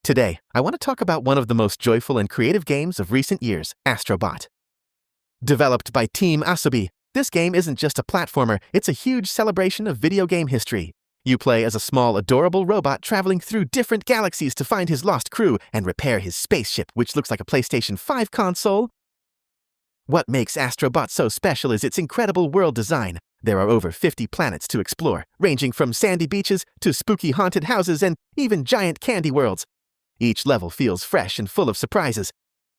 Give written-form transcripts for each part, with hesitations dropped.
Today, I want to talk about one of the most joyful and creative games of recent years, Astrobot. Developed by Team Asobi, this game isn't just a platformer, it's a huge celebration of video game history. You play as a small, adorable robot traveling through different galaxies to find his lost crew and repair his spaceship, which looks like a PlayStation 5 console. What makes Astrobot so special is its incredible world design. There are over 50 planets to explore, ranging from sandy beaches to spooky haunted houses and even giant candy worlds. Each level feels fresh and full of surprises.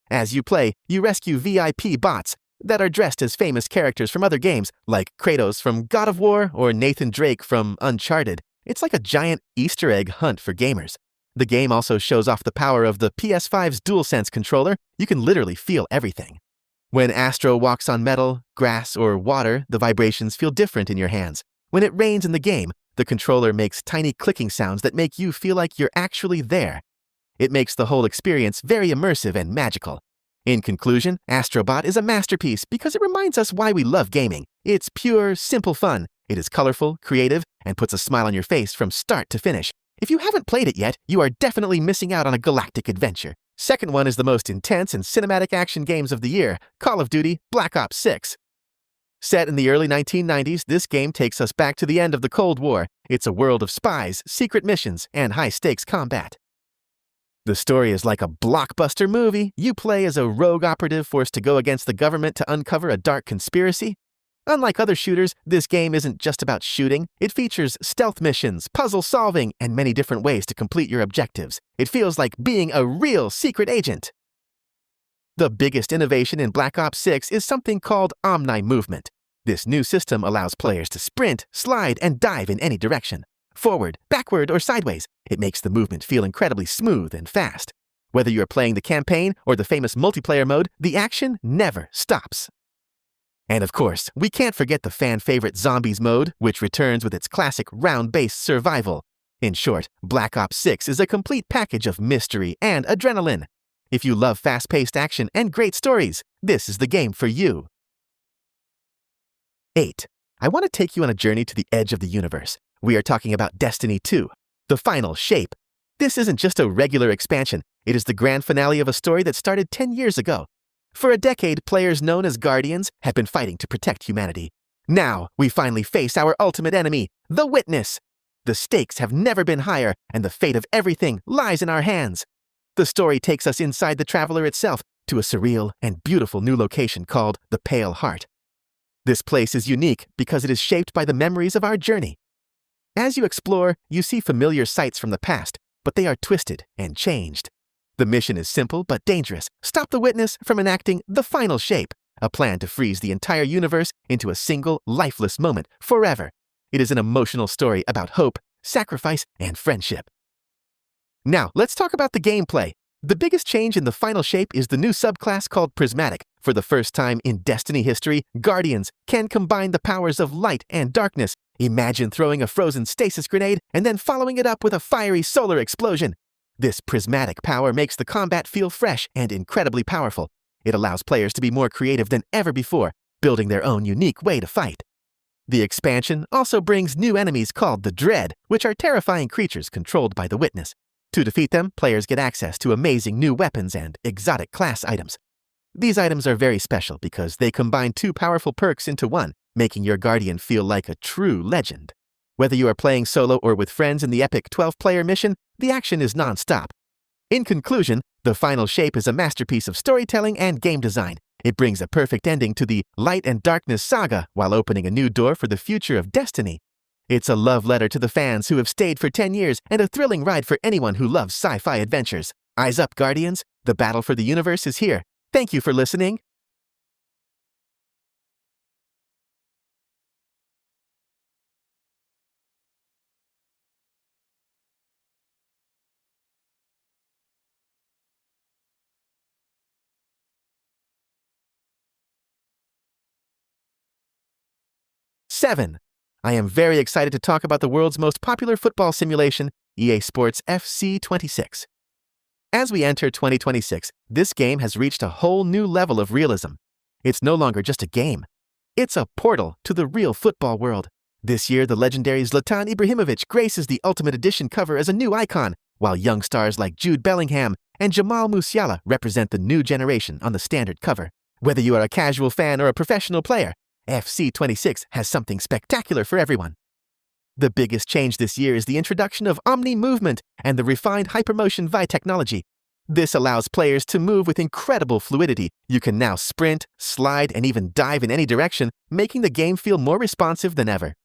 As you play, you rescue VIP bots that are dressed as famous characters from other games, like Kratos from God of War or Nathan Drake from Uncharted. It's like a giant Easter egg hunt for gamers. The game also shows off the power of the PS5's DualSense controller. You can literally feel everything. When Astro walks on metal, grass, or water, the vibrations feel different in your hands. When it rains in the game, the controller makes tiny clicking sounds that make you feel like you're actually there. It makes the whole experience very immersive and magical. In conclusion, Astrobot is a masterpiece because it reminds us why we love gaming. It's pure, simple fun. It is colorful, creative, and puts a smile on your face from start to finish. If you haven't played it yet, you are definitely missing out on a galactic adventure. Second one is the most intense and cinematic action games of the year, Call of Duty Black Ops 6. Set in the early 1990s, this game takes us back to the end of the Cold War. It's a world of spies, secret missions, and high-stakes combat. The story is like a blockbuster movie. You play as a rogue operative forced to go against the government to uncover a dark conspiracy. Unlike other shooters, this game isn't just about shooting. It features stealth missions, puzzle solving, and many different ways to complete your objectives. It feels like being a real secret agent. The biggest innovation in Black Ops 6 is something called Omni Movement. This new system allows players to sprint, slide, and dive in any direction. Forward, backward, or sideways. It makes the movement feel incredibly smooth and fast. Whether you're playing the campaign or the famous multiplayer mode, the action never stops. And of course, we can't forget the fan-favorite Zombies mode, which returns with its classic round-based survival. In short, Black Ops 6 is a complete package of mystery and adrenaline. If you love fast-paced action and great stories, this is the game for you. 8. I want to take you on a journey to the edge of the universe. We are talking about Destiny 2, the final shape. This isn't just a regular expansion. It is the grand finale of a story that started 10 years ago. For a decade, players known as Guardians have been fighting to protect humanity. Now, we finally face our ultimate enemy, the Witness. The stakes have never been higher, and the fate of everything lies in our hands. The story takes us inside the Traveler itself to a surreal and beautiful new location called the Pale Heart. This place is unique because it is shaped by the memories of our journey. As you explore, you see familiar sights from the past, but they are twisted and changed. The mission is simple but dangerous. Stop the Witness from enacting the final shape, a plan to freeze the entire universe into a single, lifeless moment forever. It is an emotional story about hope, sacrifice, and friendship. Now, let's talk about the gameplay. The biggest change in the final shape is the new subclass called Prismatic. For the first time in Destiny history, Guardians can combine the powers of light and darkness. Imagine throwing a frozen stasis grenade and then following it up with a fiery solar explosion. This prismatic power makes the combat feel fresh and incredibly powerful. It allows players to be more creative than ever before, building their own unique way to fight. The expansion also brings new enemies called the Dread, which are terrifying creatures controlled by the Witness. To defeat them, players get access to amazing new weapons and exotic class items. These items are very special because they combine two powerful perks into one, making your Guardian feel like a true legend. Whether you are playing solo or with friends in the epic 12-player mission, the action is non-stop. In conclusion, the final shape is a masterpiece of storytelling and game design. It brings a perfect ending to the Light and Darkness saga while opening a new door for the future of Destiny. It's a love letter to the fans who have stayed for 10 years and a thrilling ride for anyone who loves sci-fi adventures. Eyes up, Guardians! The battle for the universe is here. Thank you for listening. Seven. I am very excited to talk about the world's most popular football simulation, EA Sports FC 26. As we enter 2026, this game has reached a whole new level of realism. It's no longer just a game. It's a portal to the real football world. This year, the legendary Zlatan Ibrahimovic graces the Ultimate Edition cover as a new icon, while young stars like Jude Bellingham and Jamal Musiala represent the new generation on the standard cover. Whether you are a casual fan or a professional player, FC26 has something spectacular for everyone. The biggest change this year is the introduction of Omni Movement and the refined Hypermotion Vi technology. This allows players to move with incredible fluidity. You can now sprint, slide, and even dive in any direction, making the game feel more responsive than ever.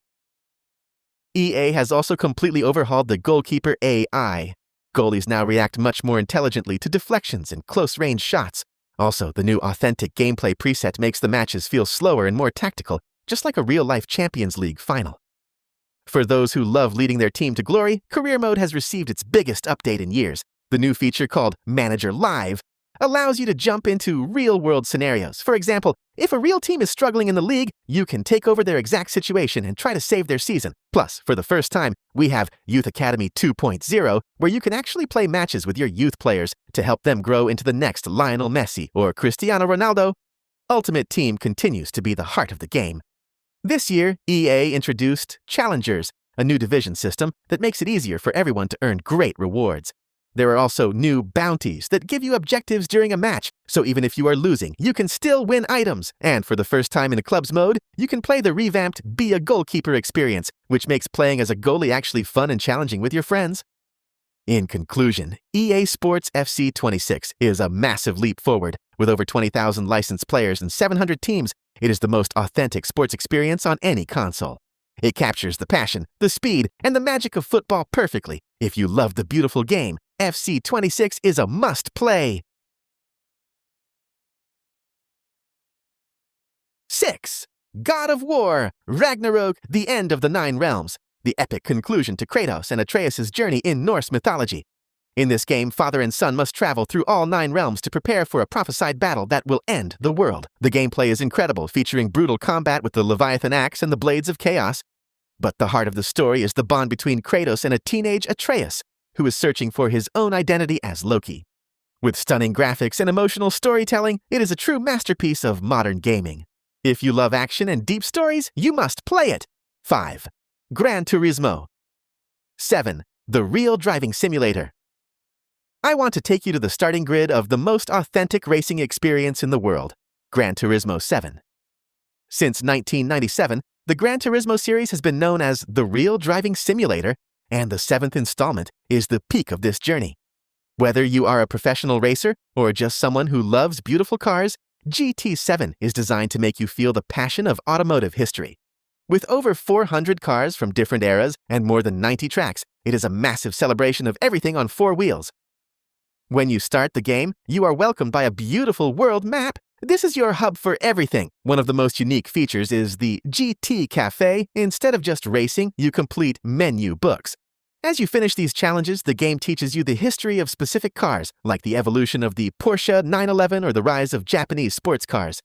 EA has also completely overhauled the goalkeeper AI. Goalies now react much more intelligently to deflections and close-range shots. Also, the new authentic gameplay preset makes the matches feel slower and more tactical, just like a real-life Champions League final. For those who love leading their team to glory, Career Mode has received its biggest update in years. The new feature called Manager Live allows you to jump into real-world scenarios. For example, if a real team is struggling in the league, you can take over their exact situation and try to save their season. Plus, for the first time, we have Youth Academy 2.0, where you can actually play matches with your youth players to help them grow into the next Lionel Messi or Cristiano Ronaldo. Ultimate Team continues to be the heart of the game. This year, EA introduced Challengers, a new division system that makes it easier for everyone to earn great rewards. There are also new bounties that give you objectives during a match, so even if you are losing, you can still win items. And for the first time in a club's mode, you can play the revamped Be a Goalkeeper experience, which makes playing as a goalie actually fun and challenging with your friends. In conclusion, EA Sports FC 26 is a massive leap forward. With over 20,000 licensed players and 700 teams, it is the most authentic sports experience on any console. It captures the passion, the speed, and the magic of football perfectly. If you love the beautiful game, FC 26 is a must-play. 6. God of War, Ragnarök, the End of the Nine Realms, the epic conclusion to Kratos and Atreus' journey in Norse mythology. In this game, father and son must travel through all 9 realms to prepare for a prophesied battle that will end the world. The gameplay is incredible, featuring brutal combat with the Leviathan axe and the Blades of Chaos. But the heart of the story is the bond between Kratos and a teenage Atreus, who is searching for his own identity as Loki. With stunning graphics and emotional storytelling, it is a true masterpiece of modern gaming. If you love action and deep stories, you must play it. 5. Gran Turismo. 7. The Real Driving Simulator. I want to take you to the starting grid of the most authentic racing experience in the world, Gran Turismo 7. Since 1997, the Gran Turismo series has been known as the Real Driving Simulator, and the 7th installment is the peak of this journey. Whether you are a professional racer or just someone who loves beautiful cars, GT7 is designed to make you feel the passion of automotive history. With over 400 cars from different eras and more than 90 tracks, it is a massive celebration of everything on 4 wheels. When you start the game, you are welcomed by a beautiful world map. This is your hub for everything. One of the most unique features is the GT Cafe. Instead of just racing, you complete menu books. As you finish these challenges, the game teaches you the history of specific cars, like the evolution of the Porsche 911 or the rise of Japanese sports cars.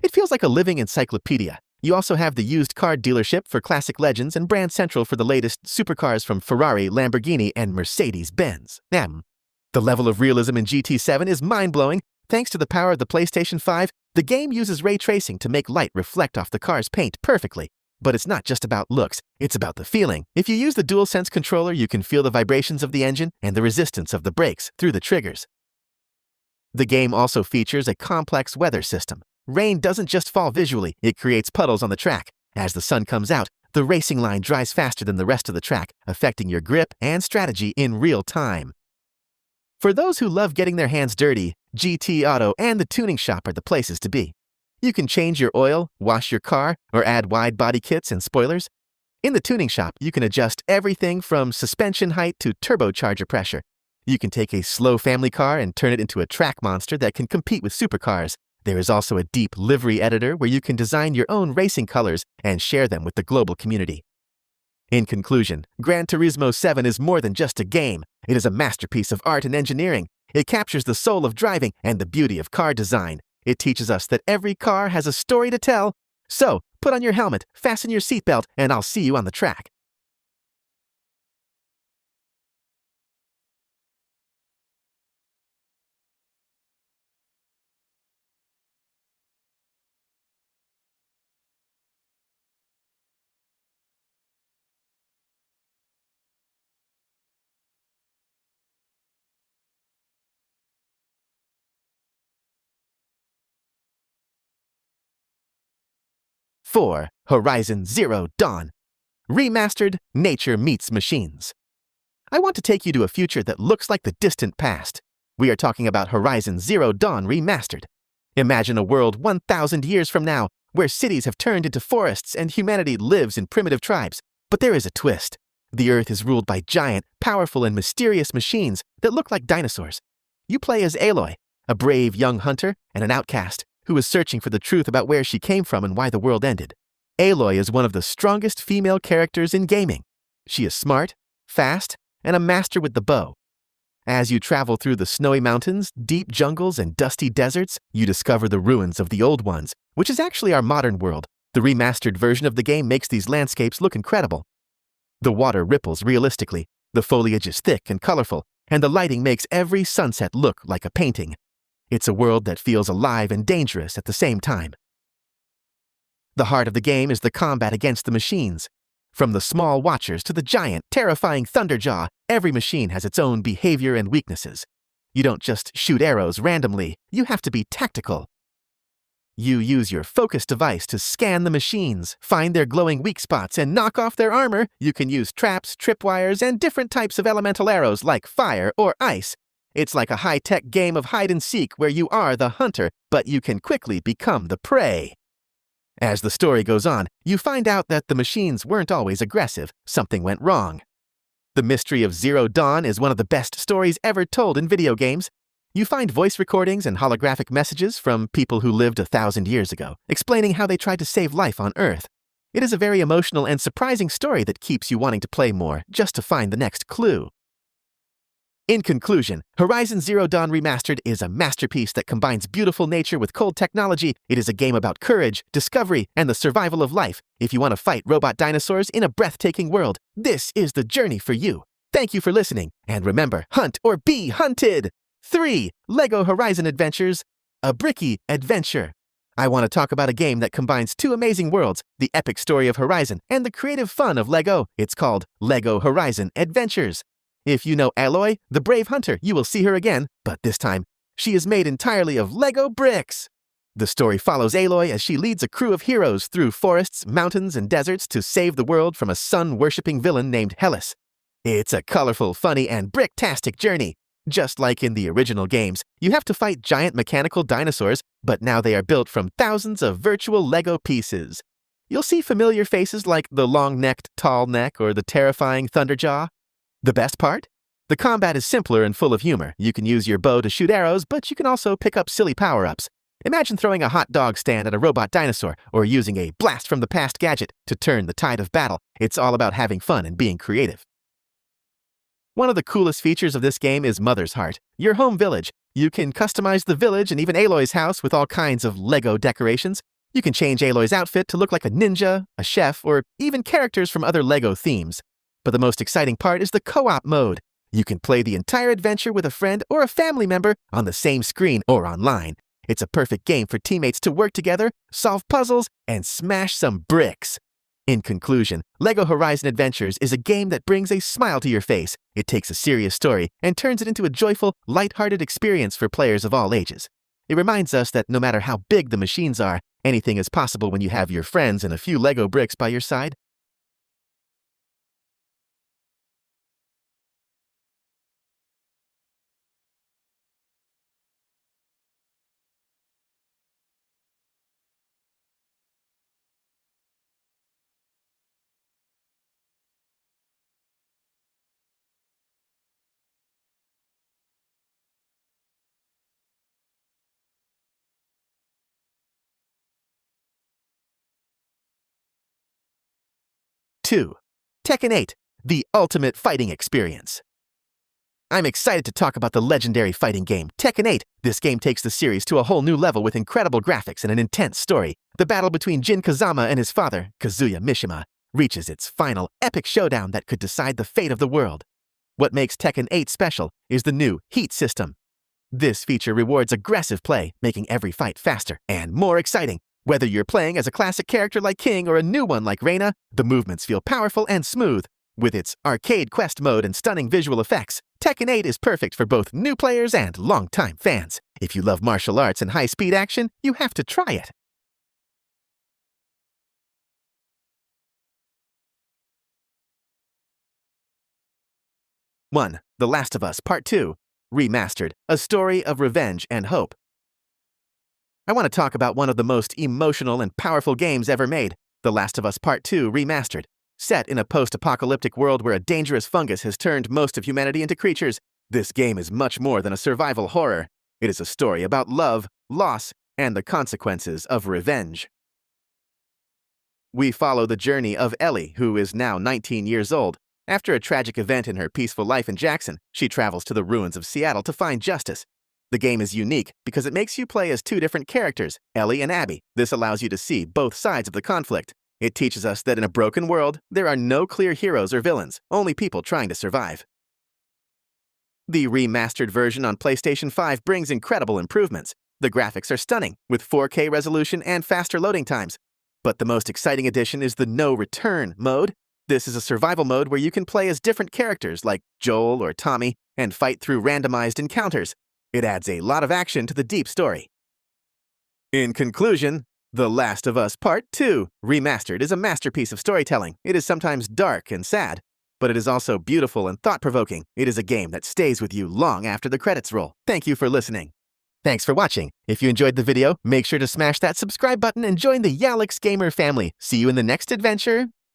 It feels like a living encyclopedia. You also have the used car dealership for classic legends and Brand Central for the latest supercars from Ferrari, Lamborghini, and Mercedes-Benz. The level of realism in GT7 is mind-blowing. Thanks to the power of the PlayStation 5, the game uses ray tracing to make light reflect off the car's paint perfectly. But it's not just about looks, it's about the feeling. If you use the DualSense controller, you can feel the vibrations of the engine and the resistance of the brakes through the triggers. The game also features a complex weather system. Rain doesn't just fall visually, it creates puddles on the track. As the sun comes out, the racing line dries faster than the rest of the track, affecting your grip and strategy in real time. For those who love getting their hands dirty, GT Auto and the tuning shop are the places to be. You can change your oil, wash your car, or add wide body kits and spoilers. In the tuning shop, you can adjust everything from suspension height to turbocharger pressure. You can take a slow family car and turn it into a track monster that can compete with supercars. There is also a deep livery editor where you can design your own racing colors and share them with the global community. In conclusion, Gran Turismo 7 is more than just a game. It is a masterpiece of art and engineering. It captures the soul of driving and the beauty of car design. It teaches us that every car has a story to tell. So, put on your helmet, fasten your seatbelt, and I'll see you on the track. 4. Horizon Zero Dawn. Remastered, nature meets machines. I want to take you to a future that looks like the distant past. We are talking about Horizon Zero Dawn Remastered. Imagine a world 1,000 years from now, where cities have turned into forests and humanity lives in primitive tribes. But there is a twist. The Earth is ruled by giant, powerful, and mysterious machines that look like dinosaurs. You play as Aloy, a brave young hunter and an outcast who is searching for the truth about where she came from and why the world ended. Aloy is one of the strongest female characters in gaming. She is smart, fast, and a master with the bow. As you travel through the snowy mountains, deep jungles, and dusty deserts, you discover the ruins of the old ones, which is actually our modern world. The remastered version of the game makes these landscapes look incredible. The water ripples realistically, the foliage is thick and colorful, and the lighting makes every sunset look like a painting. It's a world that feels alive and dangerous at the same time. The heart of the game is the combat against the machines. From the small watchers to the giant, terrifying Thunderjaw, every machine has its own behavior and weaknesses. You don't just shoot arrows randomly, you have to be tactical. You use your focus device to scan the machines, find their glowing weak spots, and knock off their armor. You can use traps, tripwires, and different types of elemental arrows like fire or ice. It's like a high-tech game of hide-and-seek where you are the hunter, but you can quickly become the prey. As the story goes on, you find out that the machines weren't always aggressive. Something went wrong. The mystery of Zero Dawn is one of the best stories ever told in video games. You find voice recordings and holographic messages from people who lived 1,000 years ago, explaining how they tried to save life on Earth. It is a very emotional and surprising story that keeps you wanting to play more, just to find the next clue. In conclusion, Horizon Zero Dawn Remastered is a masterpiece that combines beautiful nature with cold technology. It is a game about courage, discovery, and the survival of life. If you want to fight robot dinosaurs in a breathtaking world, this is the journey for you. Thank you for listening, and remember, hunt or be hunted! 3. LEGO Horizon Adventures, a bricky adventure. I want to talk about a game that combines two amazing worlds, the epic story of Horizon and the creative fun of LEGO. It's called LEGO Horizon Adventures. If you know Aloy, the brave hunter, you will see her again, but this time, she is made entirely of LEGO bricks. The story follows Aloy as she leads a crew of heroes through forests, mountains, and deserts to save the world from a sun-worshipping villain named Hellas. It's a colorful, funny, and brick-tastic journey. Just like in the original games, you have to fight giant mechanical dinosaurs, but now they are built from thousands of virtual LEGO pieces. You'll see familiar faces like the long-necked tall neck or the terrifying Thunderjaw. The best part? The combat is simpler and full of humor. You can use your bow to shoot arrows, but you can also pick up silly power-ups. Imagine throwing a hot dog stand at a robot dinosaur, or using a blast-from-the-past gadget to turn the tide of battle. It's all about having fun and being creative. One of the coolest features of this game is Mother's Heart, your home village. You can customize the village and even Aloy's house with all kinds of LEGO decorations. You can change Aloy's outfit to look like a ninja, a chef, or even characters from other LEGO themes. But the most exciting part is the co-op mode. You can play the entire adventure with a friend or a family member on the same screen or online. It's a perfect game for teammates to work together, solve puzzles, and smash some bricks. In conclusion, LEGO Horizon Adventures is a game that brings a smile to your face. It takes a serious story and turns it into a joyful, light-hearted experience for players of all ages. It reminds us that no matter how big the machines are, anything is possible when you have your friends and a few LEGO bricks by your side. Two. Tekken 8, the ultimate fighting experience. I'm excited to talk about the legendary fighting game, Tekken 8. This game takes the series to a whole new level with incredible graphics and an intense story. The battle between Jin Kazama and his father, Kazuya Mishima, reaches its final epic showdown that could decide the fate of the world. What makes Tekken 8 special is the new Heat system. This feature rewards aggressive play, making every fight faster and more exciting. Whether you're playing as a classic character like King or a new one like Reina, the movements feel powerful and smooth. With its arcade quest mode and stunning visual effects, Tekken 8 is perfect for both new players and longtime fans. If you love martial arts and high-speed action, you have to try it. 1. The Last of Us Part 2 Remastered, a story of revenge and hope. I want to talk about one of the most emotional and powerful games ever made, The Last of Us Part 2 Remastered. Set in a post-apocalyptic world where a dangerous fungus has turned most of humanity into creatures, this game is much more than a survival horror. It is a story about love, loss, and the consequences of revenge. We follow the journey of Ellie, who is now 19 years old. After a tragic event in her peaceful life in Jackson, she travels to the ruins of Seattle to find justice. The game is unique because it makes you play as two different characters, Ellie and Abby. This allows you to see both sides of the conflict. It teaches us that in a broken world, there are no clear heroes or villains, only people trying to survive. The remastered version on PlayStation 5 brings incredible improvements. The graphics are stunning, with 4K resolution and faster loading times. But the most exciting addition is the No Return mode. This is a survival mode where you can play as different characters like Joel or Tommy and fight through randomized encounters. It adds a lot of action to the deep story. In conclusion, The Last of Us Part 2 Remastered is a masterpiece of storytelling. It is sometimes dark and sad, but it is also beautiful and thought-provoking. It is a game that stays with you long after the credits roll. Thank you for listening. Thanks for watching. If you enjoyed the video, make sure to smash that subscribe button and join the YalixGamer family. See you in the next adventure.